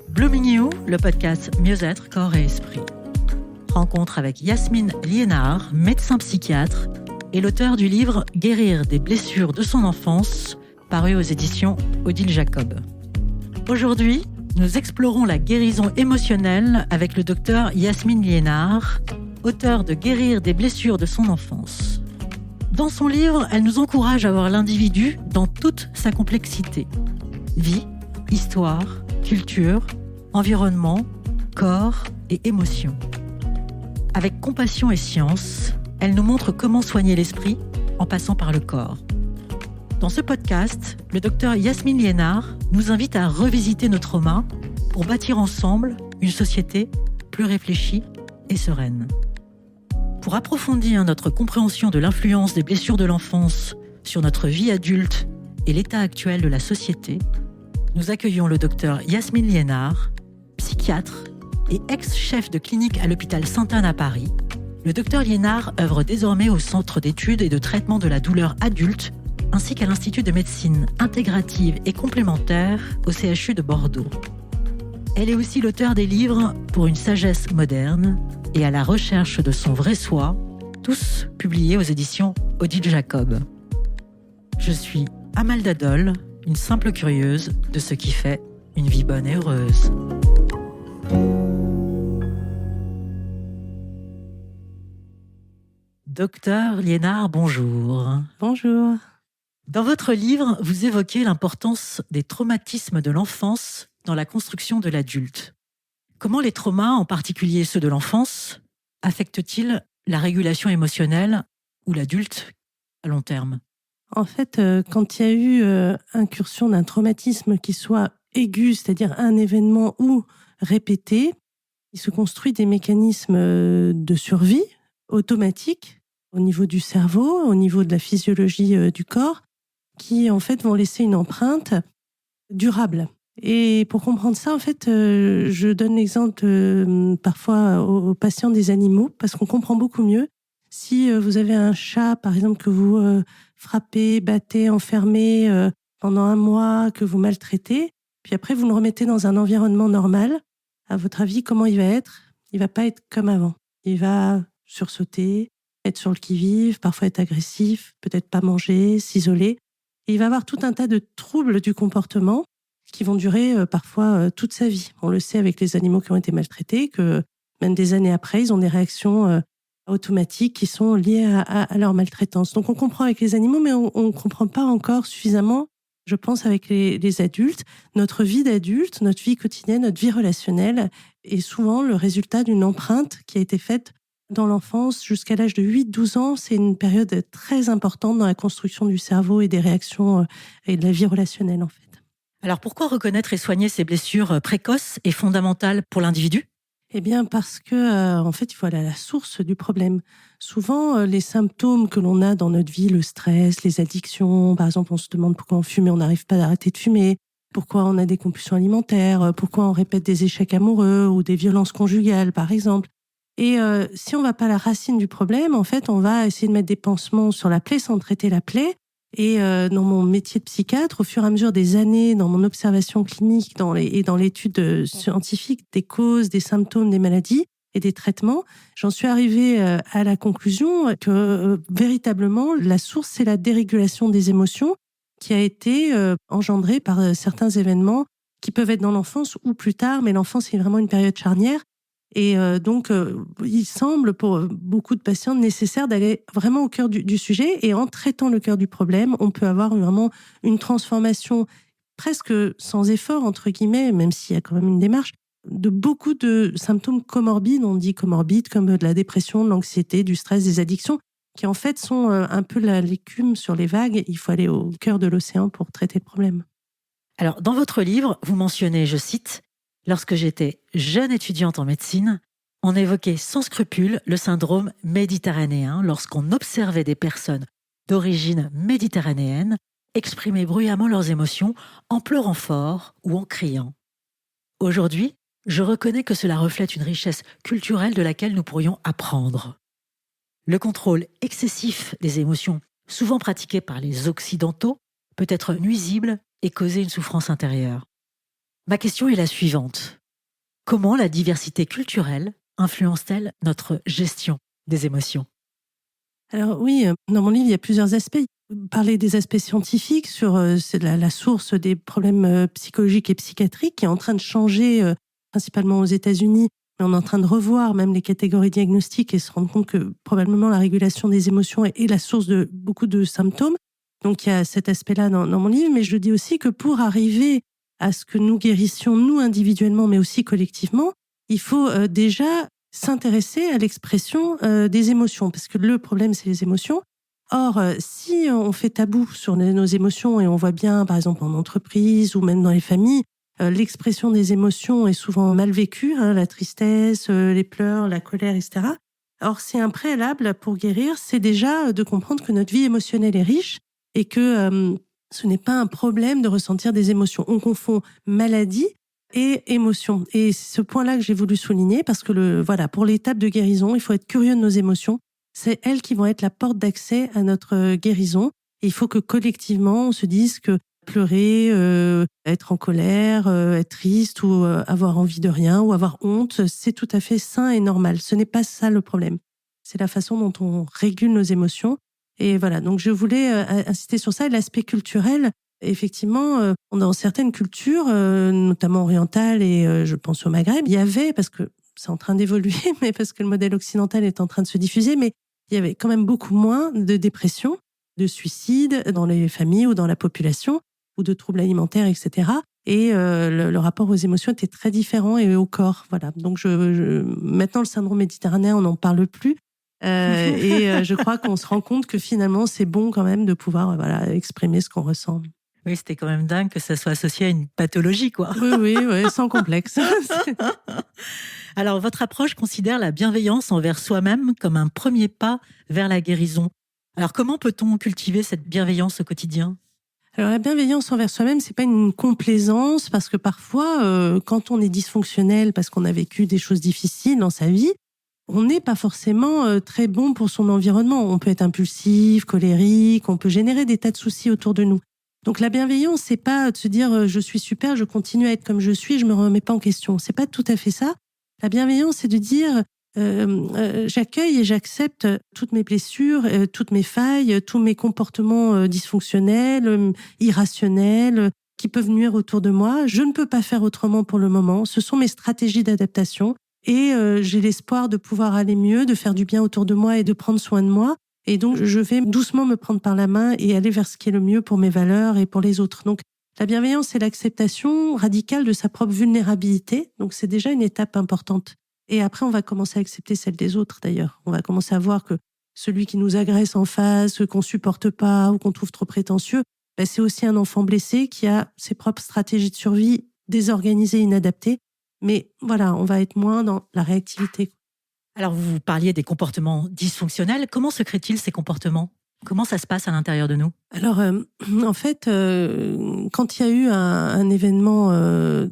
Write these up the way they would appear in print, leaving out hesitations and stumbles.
Blooming You, le podcast Mieux-être, corps et esprit. Rencontre avec Yasmine Liénard, médecin psychiatre et l'auteur du livre Guérir des blessures de son enfance, paru aux éditions Odile Jacob. Aujourd'hui, nous explorons la guérison émotionnelle avec le docteur Yasmine Liénard, auteur de Guérir des blessures de son enfance. Dans son livre, elle nous encourage à voir l'individu dans toute sa complexité. Vie, histoire, culture, environnement, corps et émotion. Avec compassion et science, elle nous montre comment soigner l'esprit en passant par le corps. Dans ce podcast, le docteur Yasmine Liénard nous invite à revisiter nos traumas pour bâtir ensemble une société plus réfléchie et sereine. Pour approfondir notre compréhension de l'influence des blessures de l'enfance sur notre vie adulte et l'état actuel de la société, nous accueillons le docteur Yasmine Liénard, psychiatre et ex-chef de clinique à l'hôpital Sainte-Anne à Paris. Le docteur Liénard œuvre désormais au Centre d'études et de traitement de la douleur adulte ainsi qu'à l'Institut de médecine intégrative et complémentaire au CHU de Bordeaux. Elle est aussi l'auteur des livres Pour une sagesse moderne et À la recherche de son vrai soi, tous publiés aux éditions Odile Jacob. Je suis Amalda Doll, une simple curieuse de ce qui fait une vie bonne et heureuse. Docteur Liénard, bonjour. Bonjour. Dans votre livre, vous évoquez l'importance des traumatismes de l'enfance dans la construction de l'adulte. Comment les traumas, en particulier ceux de l'enfance, affectent-ils la régulation émotionnelle ou l'adulte à long terme ? En fait, quand il y a eu incursion d'un traumatisme qui soit aigu, c'est-à-dire un événement ou répété, il se construit des mécanismes de survie automatiques au niveau du cerveau, au niveau de la physiologie du corps, qui en fait vont laisser une empreinte durable. Et pour comprendre ça, en fait, je donne l'exemple parfois aux patients des animaux, parce qu'on comprend beaucoup mieux. Si vous avez un chat, par exemple, que vous frappez, battez, enfermez pendant 1 mois, que vous maltraitez, puis après vous le remettez dans un environnement normal, à votre avis, comment il va être ? Il va pas être comme avant. Il va sursauter, être sur le qui-vive, parfois être agressif, peut-être pas manger, s'isoler. Et il va avoir tout un tas de troubles du comportement qui vont durer parfois toute sa vie. On le sait avec les animaux qui ont été maltraités, que même des années après, ils ont des réactions automatiques qui sont liées à leur maltraitance. Donc on comprend avec les animaux, mais on ne comprend pas encore suffisamment, je pense, avec les adultes. Notre vie d'adulte, notre vie quotidienne, notre vie relationnelle est souvent le résultat d'une empreinte qui a été faite dans l'enfance jusqu'à l'âge de 8-12 ans. C'est une période très importante dans la construction du cerveau et des réactions et de la vie relationnelle, en fait. Alors pourquoi reconnaître et soigner ces blessures précoces est fondamental pour l'individu ? Eh bien parce que en fait, il faut aller à la source du problème. Souvent, les symptômes que l'on a dans notre vie, le stress, les addictions, par exemple, on se demande pourquoi on fume et on n'arrive pas à arrêter de fumer, pourquoi on a des compulsions alimentaires, pourquoi on répète des échecs amoureux ou des violences conjugales, par exemple. Et si on ne va pas à la racine du problème, en fait, on va essayer de mettre des pansements sur la plaie sans traiter la plaie. Et dans mon métier de psychiatre, au fur et à mesure des années, dans mon observation clinique et dans l'étude scientifique des causes, des symptômes, des maladies et des traitements, j'en suis arrivée à la conclusion que véritablement, la source, c'est la dérégulation des émotions qui a été engendrée par certains événements qui peuvent être dans l'enfance ou plus tard, mais l'enfance est vraiment une période charnière. Et donc, il semble pour beaucoup de patients nécessaire d'aller vraiment au cœur du sujet. Et en traitant le cœur du problème, on peut avoir vraiment une transformation presque sans effort, entre guillemets, même s'il y a quand même une démarche, de beaucoup de symptômes comorbides. On dit comorbides comme de la dépression, de l'anxiété, du stress, des addictions, qui en fait sont un peu l'écume sur les vagues. Il faut aller au cœur de l'océan pour traiter le problème. Alors, dans votre livre, vous mentionnez, je cite, « Lorsque j'étais jeune étudiante en médecine, on évoquait sans scrupule le syndrome méditerranéen lorsqu'on observait des personnes d'origine méditerranéenne exprimer bruyamment leurs émotions en pleurant fort ou en criant. Aujourd'hui, je reconnais que cela reflète une richesse culturelle de laquelle nous pourrions apprendre. Le contrôle excessif des émotions, souvent pratiqué par les Occidentaux, peut être nuisible et causer une souffrance intérieure. Ma question est la suivante. Comment la diversité culturelle influence-t-elle notre gestion des émotions ? Alors oui, dans mon livre, il y a plusieurs aspects. Parler des aspects scientifiques sur c'est la source des problèmes psychologiques et psychiatriques qui est en train de changer principalement aux États-Unis, mais on est en train de revoir même les catégories diagnostiques et se rendre compte que probablement la régulation des émotions est la source de beaucoup de symptômes. Donc il y a cet aspect-là dans mon livre, mais je dis aussi que pour arriver à ce que nous guérissions, nous individuellement, mais aussi collectivement, il faut déjà s'intéresser à l'expression des émotions, parce que le problème, c'est les émotions. Or, si on fait tabou sur nos émotions, et on voit bien, par exemple, en entreprise ou même dans les familles, l'expression des émotions est souvent mal vécue, la tristesse, les pleurs, la colère, etc. Or, c'est un préalable pour guérir, c'est déjà de comprendre que notre vie émotionnelle est riche et que ce n'est pas un problème de ressentir des émotions. On confond maladie et émotion. Et c'est ce point-là que j'ai voulu souligner parce que pour l'étape de guérison, il faut être curieux de nos émotions. C'est elles qui vont être la porte d'accès à notre guérison. Et il faut que collectivement, on se dise que pleurer, être en colère, être triste ou avoir envie de rien ou avoir honte, c'est tout à fait sain et normal. Ce n'est pas ça le problème. C'est la façon dont on régule nos émotions. Et voilà, donc je voulais insister sur ça. Et l'aspect culturel, effectivement, dans certaines cultures, notamment orientales et je pense au Maghreb, il y avait, parce que c'est en train d'évoluer, mais parce que le modèle occidental est en train de se diffuser, mais il y avait quand même beaucoup moins de dépression, de suicide dans les familles ou dans la population, ou de troubles alimentaires, etc. Et le rapport aux émotions était très différent et au corps. Voilà. Donc maintenant, le syndrome méditerranéen, on n'en parle plus. Je crois qu'on se rend compte que finalement, c'est bon quand même de pouvoir exprimer ce qu'on ressent. Oui, c'était quand même dingue que ça soit associé à une pathologie, quoi. Oui, sans complexe. Alors, votre approche considère la bienveillance envers soi-même comme un premier pas vers la guérison. Alors, comment peut-on cultiver cette bienveillance au quotidien ? Alors, la bienveillance envers soi-même, c'est pas une complaisance, parce que parfois, quand on est dysfonctionnel, parce qu'on a vécu des choses difficiles dans sa vie, on n'est pas forcément très bon pour son environnement. On peut être impulsif, colérique, on peut générer des tas de soucis autour de nous. Donc la bienveillance, c'est pas de se dire je suis super, je continue à être comme je suis, je me remets pas en question. C'est pas tout à fait ça. La bienveillance, c'est de dire j'accueille et j'accepte toutes mes blessures, toutes mes failles, tous mes comportements dysfonctionnels, irrationnels, qui peuvent nuire autour de moi. Je ne peux pas faire autrement pour le moment. Ce sont mes stratégies d'adaptation. Et j'ai l'espoir de pouvoir aller mieux, de faire du bien autour de moi et de prendre soin de moi. Et donc, je vais doucement me prendre par la main et aller vers ce qui est le mieux pour mes valeurs et pour les autres. Donc, la bienveillance, c'est l'acceptation radicale de sa propre vulnérabilité. Donc, c'est déjà une étape importante. Et après, on va commencer à accepter celle des autres, d'ailleurs. On va commencer à voir que celui qui nous agresse en face, qu'on supporte pas ou qu'on trouve trop prétentieux, c'est aussi un enfant blessé qui a ses propres stratégies de survie désorganisées, inadaptées. Mais voilà, on va être moins dans la réactivité. Alors, vous parliez des comportements dysfonctionnels. Comment se créent-ils ces comportements ? Comment ça se passe à l'intérieur de nous ? Alors, en fait, quand il y a eu un événement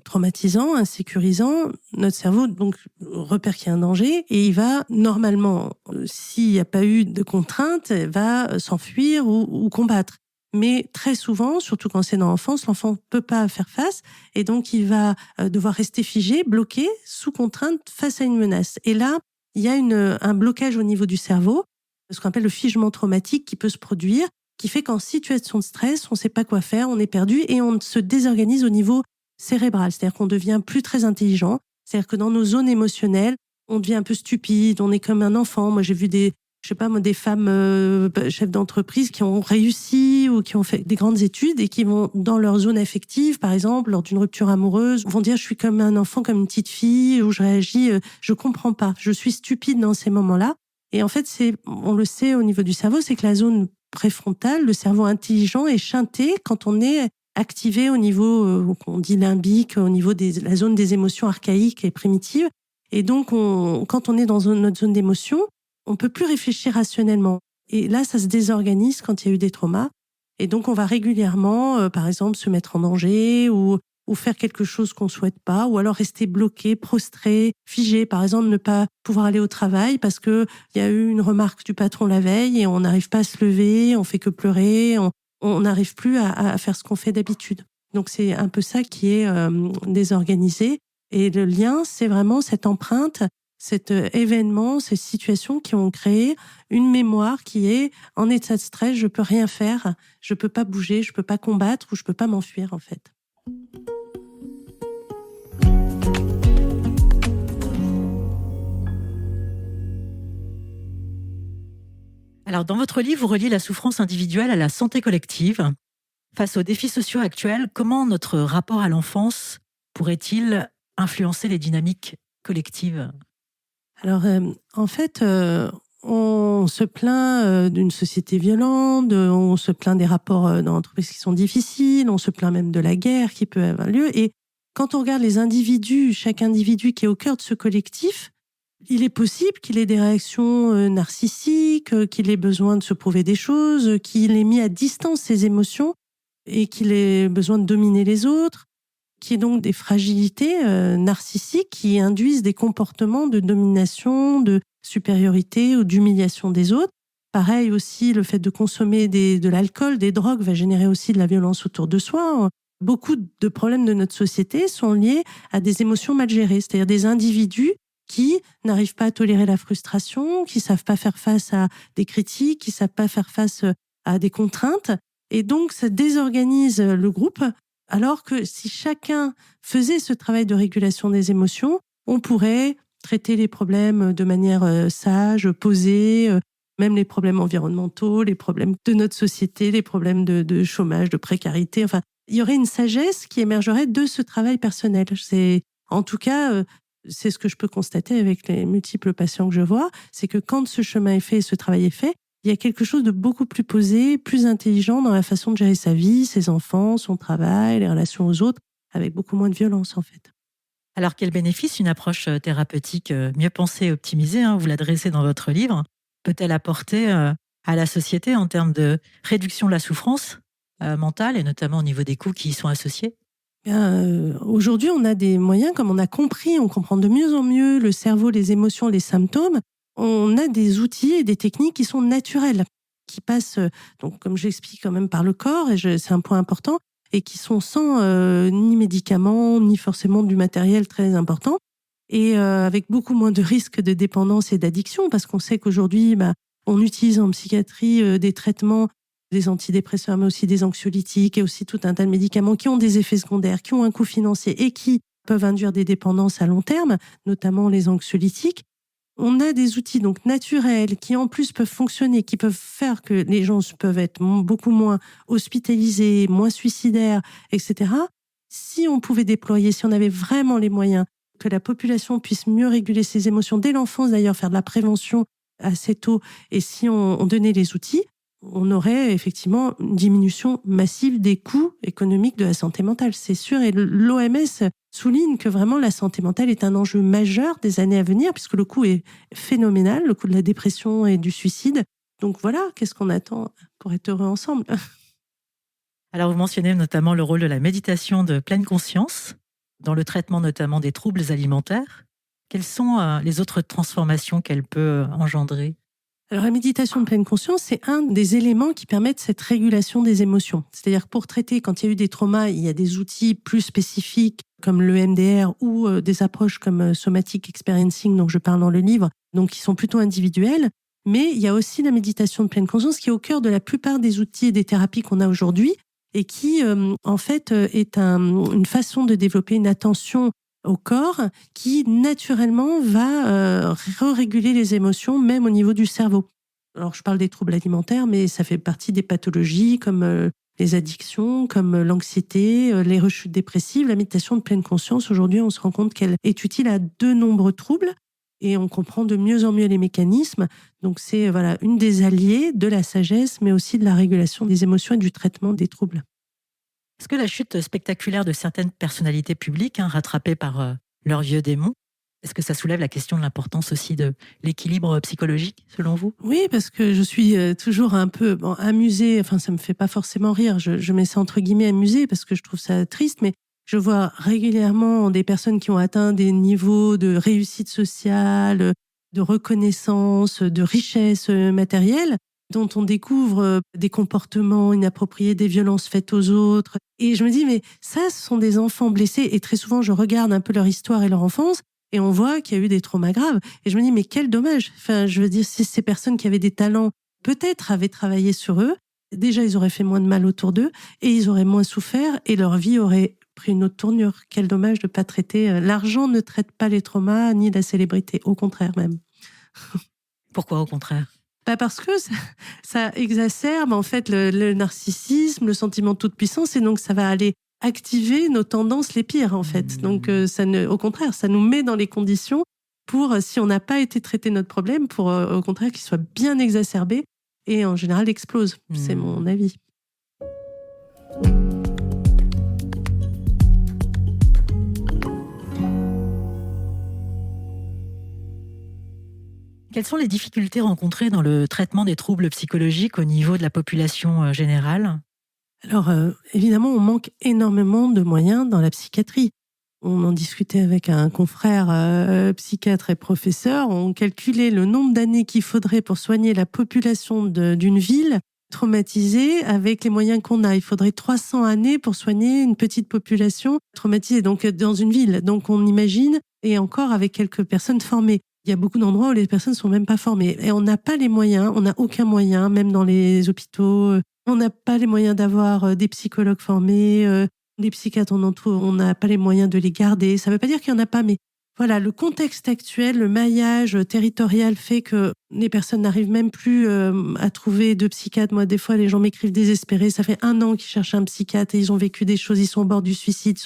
traumatisant, insécurisant, notre cerveau donc repère qu'il y a un danger et il va normalement, s'il n'y a pas eu de contrainte, va s'enfuir ou combattre. Mais très souvent, surtout quand c'est dans l'enfance, l'enfant ne peut pas faire face et donc il va devoir rester figé, bloqué, sous contrainte face à une menace. Et là, il y a un blocage au niveau du cerveau, ce qu'on appelle le figement traumatique qui peut se produire, qui fait qu'en situation de stress, on ne sait pas quoi faire, on est perdu et on se désorganise au niveau cérébral. C'est-à-dire qu'on devient plus très intelligent. C'est-à-dire que dans nos zones émotionnelles, on devient un peu stupide, on est comme un enfant. Moi, j'ai vu des femmes chefs d'entreprise qui ont réussi ou qui ont fait des grandes études et qui vont dans leur zone affective, par exemple, lors d'une rupture amoureuse, vont dire je suis comme un enfant, comme une petite fille, où je réagis, je comprends pas, je suis stupide dans ces moments-là. Et en fait, on le sait au niveau du cerveau, c'est que la zone préfrontale, le cerveau intelligent est shunté quand on est activé au niveau, on dit limbique, au niveau de la zone des émotions archaïques et primitives. Et donc, quand on est dans notre zone d'émotion, on peut plus réfléchir rationnellement. Et là, ça se désorganise quand il y a eu des traumas. Et donc, on va régulièrement, par exemple, se mettre en danger ou faire quelque chose qu'on souhaite pas, ou alors rester bloqué, prostré, figé. Par exemple, ne pas pouvoir aller au travail parce que il y a eu une remarque du patron la veille et on n'arrive pas à se lever, on fait que pleurer, on n'arrive plus à faire ce qu'on fait d'habitude. Donc c'est un peu ça qui est désorganisé. Et le lien, c'est vraiment cette empreinte, cet événement, ces situations qui ont créé une mémoire qui est en état de stress, je peux rien faire, je peux pas bouger, je peux pas combattre ou je peux pas m'enfuir en fait. Alors, dans votre livre, vous reliez la souffrance individuelle à la santé collective. Face aux défis sociaux actuels, comment notre rapport à l'enfance pourrait-il influencer les dynamiques collectives ? Alors, en fait, on se plaint d'une société violente, on se plaint des rapports dans l'entreprise qui sont difficiles, on se plaint même de la guerre qui peut avoir lieu. Et quand on regarde les individus, chaque individu qui est au cœur de ce collectif, il est possible qu'il ait des réactions narcissiques, qu'il ait besoin de se prouver des choses, qu'il ait mis à distance ses émotions et qu'il ait besoin de dominer les autres, qui est donc des fragilités narcissiques qui induisent des comportements de domination, de supériorité ou d'humiliation des autres. Pareil aussi, le fait de consommer de l'alcool, des drogues va générer aussi de la violence autour de soi. Beaucoup de problèmes de notre société sont liés à des émotions mal gérées, c'est-à-dire des individus qui n'arrivent pas à tolérer la frustration, qui savent pas faire face à des critiques, qui savent pas faire face à des contraintes. Et donc, ça désorganise le groupe. Alors que si chacun faisait ce travail de régulation des émotions, on pourrait traiter les problèmes de manière sage, posée, même les problèmes environnementaux, les problèmes de notre société, les problèmes de chômage, de précarité. Enfin, il y aurait une sagesse qui émergerait de ce travail personnel. En tout cas, c'est ce que je peux constater avec les multiples patients que je vois, c'est que quand ce chemin est fait, ce travail est fait, il y a quelque chose de beaucoup plus posé, plus intelligent dans la façon de gérer sa vie, ses enfants, son travail, les relations aux autres, avec beaucoup moins de violence en fait. Alors, quel bénéfice une approche thérapeutique mieux pensée et optimisée, vous l'adressez dans votre livre, peut-elle apporter à la société en termes de réduction de la souffrance mentale et notamment au niveau des coûts qui y sont associés ? Aujourd'hui, on a des moyens, comme on a compris, on comprend de mieux en mieux le cerveau, les émotions, les symptômes. On a des outils et des techniques qui sont naturelles, qui passent, donc comme j'explique quand même par le corps, et c'est un point important, et qui sont sans ni médicaments, ni forcément du matériel très important, et avec beaucoup moins de risques de dépendance et d'addiction, parce qu'on sait qu'aujourd'hui, on utilise en psychiatrie des traitements, des antidépresseurs, mais aussi des anxiolytiques, et aussi tout un tas de médicaments qui ont des effets secondaires, qui ont un coût financier et qui peuvent induire des dépendances à long terme, notamment les anxiolytiques. On a des outils donc naturels qui en plus peuvent fonctionner, qui peuvent faire que les gens peuvent être beaucoup moins hospitalisés, moins suicidaires, etc. Si on pouvait déployer, si on avait vraiment les moyens, que la population puisse mieux réguler ses émotions dès l'enfance, d'ailleurs faire de la prévention assez tôt, et si on donnait les outils, on aurait effectivement une diminution massive des coûts économiques de la santé mentale, c'est sûr. Et l'OMS souligne que vraiment la santé mentale est un enjeu majeur des années à venir, puisque le coût est phénoménal, le coût de la dépression et du suicide. Donc voilà, qu'est-ce qu'on attend pour être heureux ensemble ? Alors, vous mentionnez notamment le rôle de la méditation de pleine conscience, dans le traitement notamment des troubles alimentaires. Quelles sont les autres transformations qu'elle peut engendrer ? Alors la méditation de pleine conscience, c'est un des éléments qui permettent cette régulation des émotions. C'est-à-dire pour traiter, quand il y a eu des traumas, il y a des outils plus spécifiques comme le MDR ou des approches comme Somatic Experiencing, dont je parle dans le livre, donc qui sont plutôt individuelles. Mais il y a aussi la méditation de pleine conscience qui est au cœur de la plupart des outils et des thérapies qu'on a aujourd'hui et qui, en fait, est une façon de développer une attention au corps qui naturellement va réguler les émotions, même au niveau du cerveau. Alors je parle des troubles alimentaires, mais ça fait partie des pathologies comme les addictions, comme l'anxiété, les rechutes dépressives. La méditation de pleine conscience, aujourd'hui, on se rend compte qu'elle est utile à de nombreux troubles et on comprend de mieux en mieux les mécanismes. Donc c'est une des alliées de la sagesse, mais aussi de la régulation des émotions et du traitement des troubles. Est-ce que la chute spectaculaire de certaines personnalités publiques, rattrapées par leurs vieux démons, est-ce que ça soulève la question de l'importance aussi de l'équilibre psychologique, selon vous ? Oui, parce que je suis toujours un peu amusée, enfin ça me fait pas forcément rire, je mets ça entre guillemets amusée parce que je trouve ça triste, mais je vois régulièrement des personnes qui ont atteint des niveaux de réussite sociale, de reconnaissance, de richesse matérielle, dont on découvre des comportements inappropriés, des violences faites aux autres. Et je me dis, mais ça, ce sont des enfants blessés. Et très souvent, je regarde un peu leur histoire et leur enfance, et on voit qu'il y a eu des traumas graves. Et je me dis, mais quel dommage. Enfin, je veux dire, si ces personnes qui avaient des talents, peut-être avaient travaillé sur eux, déjà, ils auraient fait moins de mal autour d'eux, et ils auraient moins souffert, et leur vie aurait pris une autre tournure. Quel dommage de ne pas traiter. L'argent ne traite pas les traumas, ni la célébrité. Au contraire, même. Pourquoi au contraire? Parce que ça exacerbe en fait le narcissisme, le sentiment de toute puissance, et donc ça va aller activer nos tendances les pires en fait. Donc au contraire, ça nous met dans les conditions pour, si on n'a pas été traité notre problème, pour au contraire qu'il soit bien exacerbé et en général explose. C'est mon avis. Quelles sont les difficultés rencontrées dans le traitement des troubles psychologiques au niveau de la population générale? Alors, évidemment, on manque énormément de moyens dans la psychiatrie. On en discutait avec un confrère psychiatre et professeur. On calculait le nombre d'années qu'il faudrait pour soigner la population d'une ville traumatisée avec les moyens qu'on a. Il faudrait 300 années pour soigner une petite population traumatisée, donc dans une ville. Donc on imagine, et encore avec quelques personnes formées. Il y a beaucoup d'endroits où les personnes ne sont même pas formées. Et on n'a pas les moyens, on n'a aucun moyen, même dans les hôpitaux. On n'a pas les moyens d'avoir des psychologues formés, les psychiatres, on n'a pas les moyens de les garder. Ça ne veut pas dire qu'il n'y en a pas, mais voilà, le contexte actuel, le maillage territorial fait que les personnes n'arrivent même plus à trouver de psychiatre. Moi, des fois, les gens m'écrivent désespérés. Ça fait 1 an qu'ils cherchent un psychiatre et ils ont vécu des choses, ils sont au bord du suicide.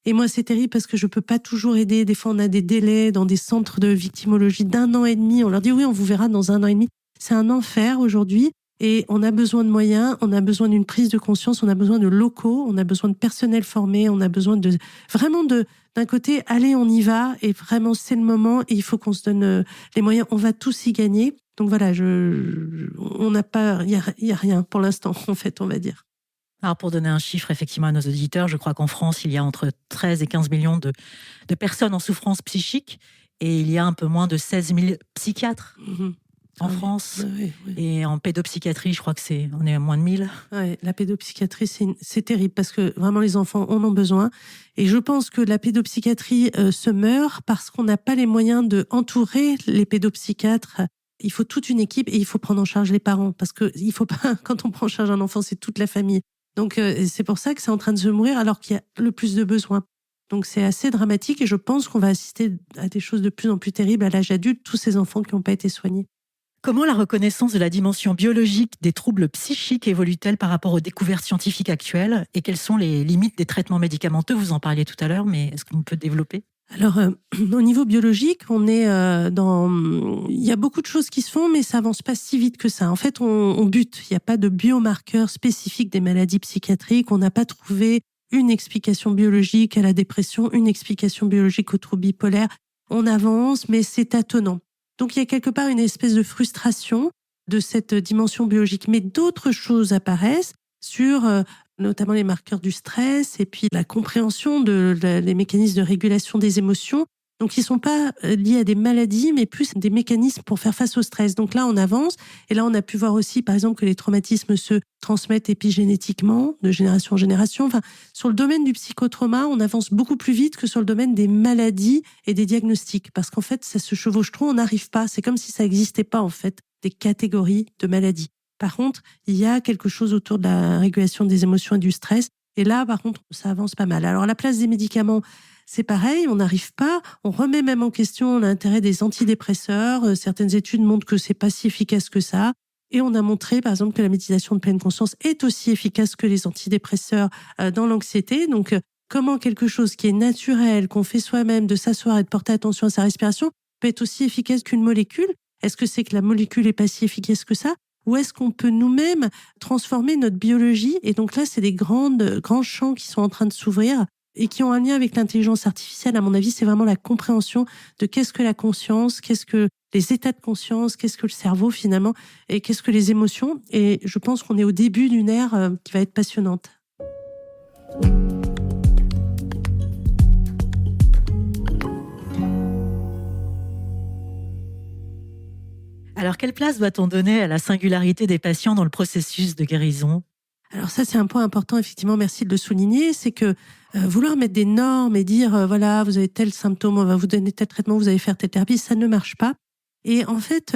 Et moi, c'est terrible parce que je peux pas toujours aider. Des fois, on a des délais dans des centres de victimologie d'1 an et demi. On leur dit oui, on vous verra dans 1 an et demi. C'est un enfer aujourd'hui. Et on a besoin de moyens, on a besoin d'une prise de conscience, on a besoin de locaux, on a besoin de personnel formé, on a besoin d'un côté, allez, on y va, et vraiment, c'est le moment, et il faut qu'on se donne les moyens, on va tous y gagner. Donc voilà, on n'a pas, il y a rien pour l'instant, en fait, on va dire. Alors pour donner un chiffre effectivement à nos auditeurs, je crois qu'en France, il y a entre 13 et 15 millions de personnes en souffrance psychique, et il y a un peu moins de 16 000 psychiatres. En France, oui. Et en pédopsychiatrie, je crois on est à moins de 1000. Ouais, la pédopsychiatrie, c'est terrible parce que vraiment les enfants en ont besoin. Et je pense que la pédopsychiatrie se meurt parce qu'on n'a pas les moyens de entourer les pédopsychiatres. Il faut toute une équipe et il faut prendre en charge les parents parce que il faut pas, quand on prend en charge un enfant, c'est toute la famille. Donc c'est pour ça que c'est en train de se mourir alors qu'il y a le plus de besoins. Donc c'est assez dramatique et je pense qu'on va assister à des choses de plus en plus terribles à l'âge adulte, tous ces enfants qui n'ont pas été soignés. Comment la reconnaissance de la dimension biologique des troubles psychiques évolue-t-elle par rapport aux découvertes scientifiques actuelles? Et quelles sont les limites des traitements médicamenteux? Vous en parliez tout à l'heure, mais est-ce qu'on peut développer? Alors, au niveau biologique, on est il y a beaucoup de choses qui se font, mais ça avance pas si vite que ça. En fait, on bute. Il n'y a pas de biomarqueurs spécifiques des maladies psychiatriques. On n'a pas trouvé une explication biologique à la dépression, une explication biologique aux troubles bipolaires. On avance, mais c'est tâtonnant. Donc, il y a quelque part une espèce de frustration de cette dimension biologique. Mais d'autres choses apparaissent sur notamment les marqueurs du stress et puis la compréhension des mécanismes de régulation des émotions. Donc, ils ne sont pas liés à des maladies, mais plus des mécanismes pour faire face au stress. Donc là, on avance. Et là, on a pu voir aussi, par exemple, que les traumatismes se transmettent épigénétiquement, de génération en génération. Enfin, sur le domaine du psychotrauma, on avance beaucoup plus vite que sur le domaine des maladies et des diagnostics. Parce qu'en fait, ça se chevauche trop, on n'arrive pas. C'est comme si ça n'existait pas, en fait, des catégories de maladies. Par contre, il y a quelque chose autour de la régulation des émotions et du stress. Et là, par contre, ça avance pas mal. Alors, à la place des médicaments, c'est pareil, on n'arrive pas. On remet même en question l'intérêt des antidépresseurs. Certaines études montrent que c'est pas si efficace que ça. Et on a montré, par exemple, que la méditation de pleine conscience est aussi efficace que les antidépresseurs dans l'anxiété. Donc, comment quelque chose qui est naturel, qu'on fait soi-même, de s'asseoir et de porter attention à sa respiration, peut être aussi efficace qu'une molécule? Est-ce que c'est que la molécule est pas si efficace que ça? Ou est-ce qu'on peut nous-mêmes transformer notre biologie? Et donc là, c'est des grands champs qui sont en train de s'ouvrir et qui ont un lien avec l'intelligence artificielle. À mon avis, c'est vraiment la compréhension de qu'est-ce que la conscience, qu'est-ce que les états de conscience, qu'est-ce que le cerveau finalement, et qu'est-ce que les émotions. Et je pense qu'on est au début d'une ère qui va être passionnante. Alors, quelle place doit-on donner à la singularité des patients dans le processus de guérison? Alors ça, c'est un point important, effectivement, merci de le souligner, c'est que vouloir mettre des normes et dire, voilà, vous avez tel symptôme, on va vous donner tel traitement, vous allez faire telle thérapie, ça ne marche pas. Et en fait,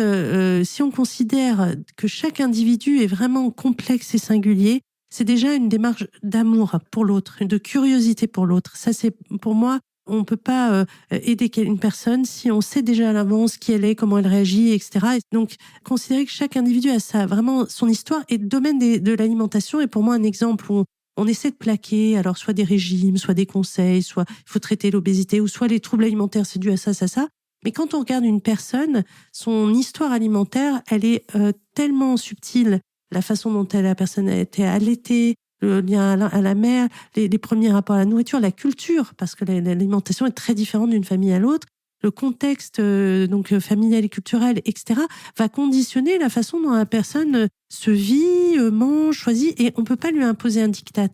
si on considère que chaque individu est vraiment complexe et singulier, c'est déjà une démarche d'amour pour l'autre, de curiosité pour l'autre. Ça, c'est pour moi, on ne peut pas aider une personne si on sait déjà à l'avance qui elle est, comment elle réagit, etc. Et donc, considérer que chaque individu a vraiment son histoire et le domaine de l'alimentation est pour moi un exemple où on essaie de plaquer, alors soit des régimes, soit des conseils, soit il faut traiter l'obésité, ou soit les troubles alimentaires, c'est dû à ça, ça, ça. Mais quand on regarde une personne, son histoire alimentaire, elle est tellement subtile. La façon dont la personne a été allaitée, le lien à la mère, les premiers rapports à la nourriture, la culture, parce que l'alimentation est très différente d'une famille à l'autre. Le contexte donc familial et culturel, etc., va conditionner la façon dont la personne se vit, mange, choisit, et on peut pas lui imposer un diktat.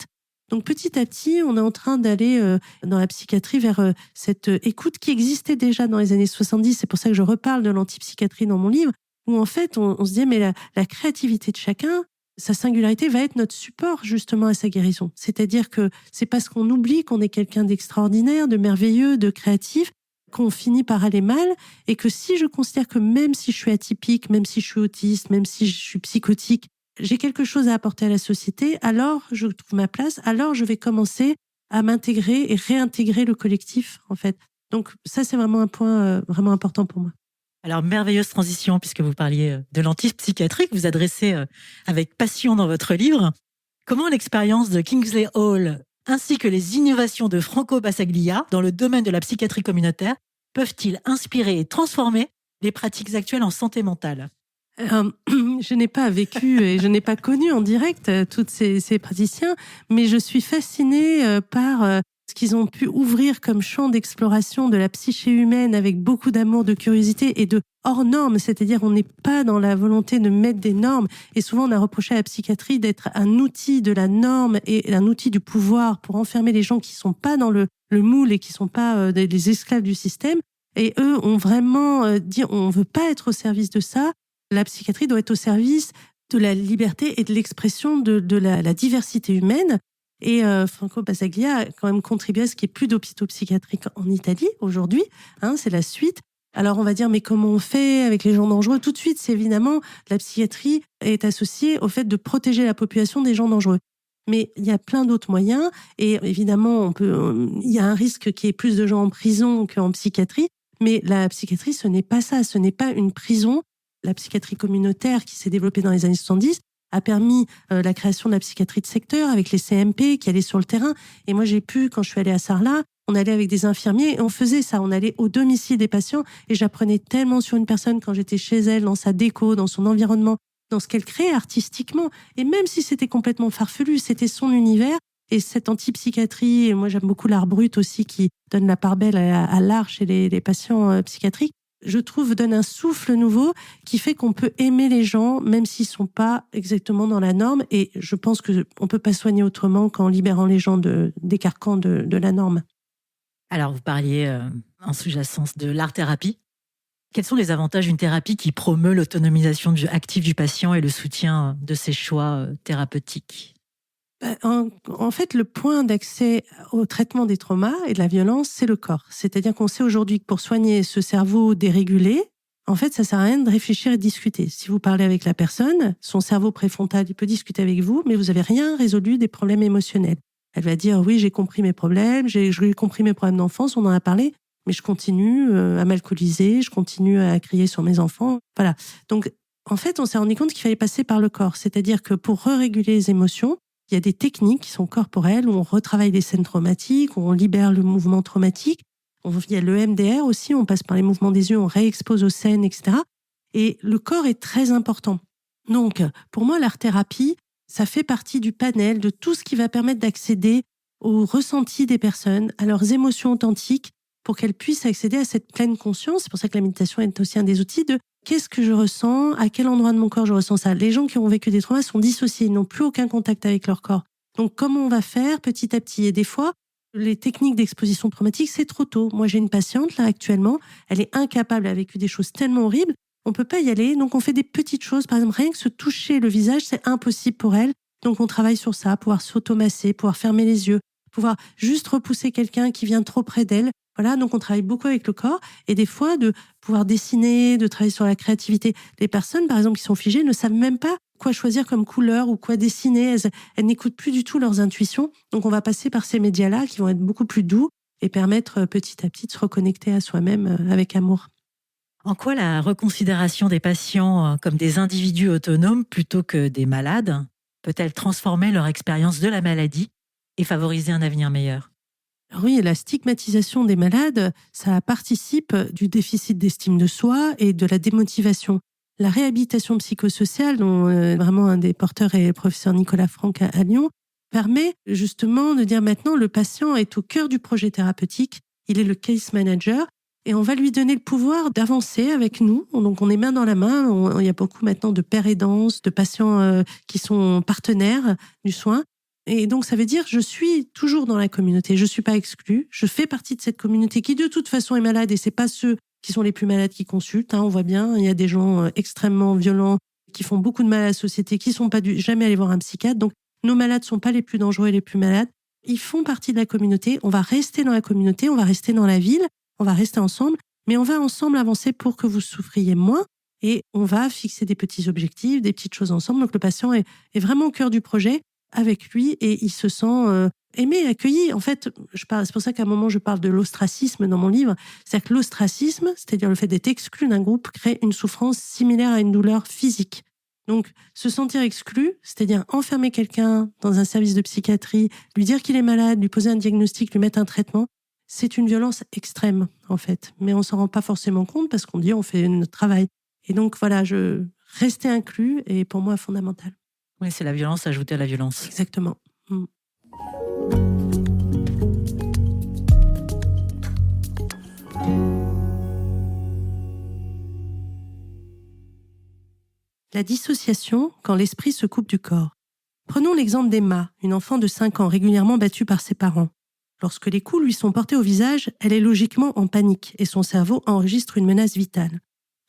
Donc petit à petit, on est en train d'aller dans la psychiatrie vers cette écoute qui existait déjà dans les années 70. C'est pour ça que je reparle de l'antipsychiatrie dans mon livre, où en fait, on se dit, mais la créativité de chacun, sa singularité va être notre support justement à sa guérison. C'est-à-dire que c'est parce qu'on oublie qu'on est quelqu'un d'extraordinaire, de merveilleux, de créatif, qu'on finit par aller mal, et que si je considère que même si je suis atypique, même si je suis autiste, même si je suis psychotique, j'ai quelque chose à apporter à la société, alors je trouve ma place, alors je vais commencer à m'intégrer et réintégrer le collectif, en fait. Donc ça, c'est vraiment un point vraiment important pour moi. Alors, merveilleuse transition, puisque vous parliez de l'antipsychiatrie que vous adressez avec passion dans votre livre. Comment l'expérience de Kingsley Hall ainsi que les innovations de Franco Basaglia dans le domaine de la psychiatrie communautaire peuvent-ils inspirer et transformer les pratiques actuelles en santé mentale? Je n'ai pas vécu et je n'ai pas connu en direct tous ces praticiens, mais je suis fascinée par ce qu'ils ont pu ouvrir comme champ d'exploration de la psyché humaine avec beaucoup d'amour, de curiosité et de hors normes. C'est-à-dire, on n'est pas dans la volonté de mettre des normes. Et souvent, on a reproché à la psychiatrie d'être un outil de la norme et un outil du pouvoir pour enfermer les gens qui sont pas dans le moule et qui sont pas des esclaves du système. Et eux ont vraiment dit, on veut pas être au service de ça. La psychiatrie doit être au service de la liberté et de l'expression de la diversité humaine. Et Franco Basaglia a quand même contribué à ce qu'il n'y ait plus d'hôpitaux psychiatriques en Italie aujourd'hui. C'est la suite. Alors on va dire, mais comment on fait avec les gens dangereux? Tout de suite, c'est évidemment, la psychiatrie est associée au fait de protéger la population des gens dangereux. Mais il y a plein d'autres moyens. Et évidemment, il y a un risque qu'il y ait plus de gens en prison qu'en psychiatrie. Mais la psychiatrie, ce n'est pas ça. Ce n'est pas une prison. La psychiatrie communautaire qui s'est développée dans les années 70 a permis la création de la psychiatrie de secteur avec les CMP qui allaient sur le terrain. Et moi, quand je suis allée à Sarlat, on allait avec des infirmiers et on faisait ça. On allait au domicile des patients et j'apprenais tellement sur une personne quand j'étais chez elle, dans sa déco, dans son environnement, dans ce qu'elle créait artistiquement. Et même si c'était complètement farfelu, c'était son univers. Et cette antipsychiatrie, et moi j'aime beaucoup l'art brut aussi qui donne la part belle à l'art chez les patients psychiatriques, je trouve, donne un souffle nouveau qui fait qu'on peut aimer les gens, même s'ils sont pas exactement dans la norme. Et je pense qu'on peut pas soigner autrement qu'en libérant les gens des carcans de la norme. Alors, vous parliez en sous-jacence de l'art-thérapie. Quels sont les avantages d'une thérapie qui promeut l'autonomisation active du patient et le soutien de ses choix thérapeutiques? En fait, le point d'accès au traitement des traumas et de la violence, c'est le corps. C'est-à-dire qu'on sait aujourd'hui que pour soigner ce cerveau dérégulé, en fait, ça sert à rien de réfléchir et de discuter. Si vous parlez avec la personne, son cerveau préfrontal, il peut discuter avec vous, mais vous n'avez rien résolu des problèmes émotionnels. Elle va dire, oui, j'ai compris mes problèmes, j'ai compris mes problèmes d'enfance, on en a parlé, mais je continue à m'alcooliser, je continue à crier sur mes enfants. Voilà. Donc, en fait, on s'est rendu compte qu'il fallait passer par le corps. C'est-à-dire que pour réguler les émotions, il y a des techniques qui sont corporelles, où on retravaille les scènes traumatiques, où on libère le mouvement traumatique. Il y a le MDR aussi, on passe par les mouvements des yeux, on réexpose aux scènes, etc. Et le corps est très important. Donc, pour moi, l'art-thérapie, ça fait partie du panel de tout ce qui va permettre d'accéder aux ressentis des personnes, à leurs émotions authentiques, pour qu'elles puissent accéder à cette pleine conscience. C'est pour ça que la méditation est aussi un des outils de qu'est-ce que je ressens, à quel endroit de mon corps je ressens ça. Les gens qui ont vécu des traumas sont dissociés, ils n'ont plus aucun contact avec leur corps. Donc, comment on va faire petit à petit? Et des fois, les techniques d'exposition traumatique, c'est trop tôt. Moi, j'ai une patiente, là, actuellement, elle est incapable, elle a vécu des choses tellement horribles. on peut pas y aller. Donc, on fait des petites choses. Par exemple, rien que se toucher le visage, c'est impossible pour elle. Donc, on travaille sur ça, pouvoir s'automasser, pouvoir fermer les yeux, pouvoir juste repousser quelqu'un qui vient trop près d'elle. Voilà, donc on travaille beaucoup avec le corps et des fois de pouvoir dessiner, de travailler sur la créativité. Les personnes, par exemple, qui sont figées ne savent même pas quoi choisir comme couleur ou quoi dessiner. Elles n'écoutent plus du tout leurs intuitions. Donc on va passer par ces médias-là qui vont être beaucoup plus doux et permettre petit à petit de se reconnecter à soi-même avec amour. En quoi la reconsidération des patients comme des individus autonomes plutôt que des malades peut-elle transformer leur expérience de la maladie et favoriser un avenir meilleur? Alors oui, la stigmatisation des malades, ça participe du déficit d'estime de soi et de la démotivation. La réhabilitation psychosociale, dont vraiment un des porteurs est le professeur Nicolas Franck à Lyon, permet justement de dire maintenant le patient est au cœur du projet thérapeutique, il est le case manager et on va lui donner le pouvoir d'avancer avec nous. Donc on est main dans la main, il y a beaucoup maintenant de pairs aidants, de patients qui sont partenaires du soin. Et donc, ça veut dire je suis toujours dans la communauté. Je suis pas exclue. Je fais partie de cette communauté qui, de toute façon, est malade. Et c'est pas ceux qui sont les plus malades qui consultent. On voit bien, il y a des gens extrêmement violents qui font beaucoup de mal à la société, qui sont pas jamais allés voir un psychiatre. Donc, nos malades sont pas les plus dangereux et les plus malades. Ils font partie de la communauté. On va rester dans la communauté. On va rester dans la ville. On va rester ensemble. Mais on va ensemble avancer pour que vous souffriez moins. Et on va fixer des petits objectifs, des petites choses ensemble. Donc, le patient est vraiment au cœur du projet avec lui et il se sent aimé, accueilli. En fait, c'est pour ça qu'à un moment, je parle de l'ostracisme dans mon livre. C'est-à-dire que l'ostracisme, c'est-à-dire le fait d'être exclu d'un groupe, crée une souffrance similaire à une douleur physique. Donc, se sentir exclu, c'est-à-dire enfermer quelqu'un dans un service de psychiatrie, lui dire qu'il est malade, lui poser un diagnostic, lui mettre un traitement, c'est une violence extrême, en fait. Mais on s'en rend pas forcément compte parce qu'on dit on fait notre travail. Et donc, voilà, rester inclus est pour moi fondamental. Oui, c'est la violence ajoutée à la violence. Exactement. La dissociation quand l'esprit se coupe du corps. Prenons l'exemple d'Emma, une enfant de 5 ans régulièrement battue par ses parents. Lorsque les coups lui sont portés au visage, elle est logiquement en panique et son cerveau enregistre une menace vitale.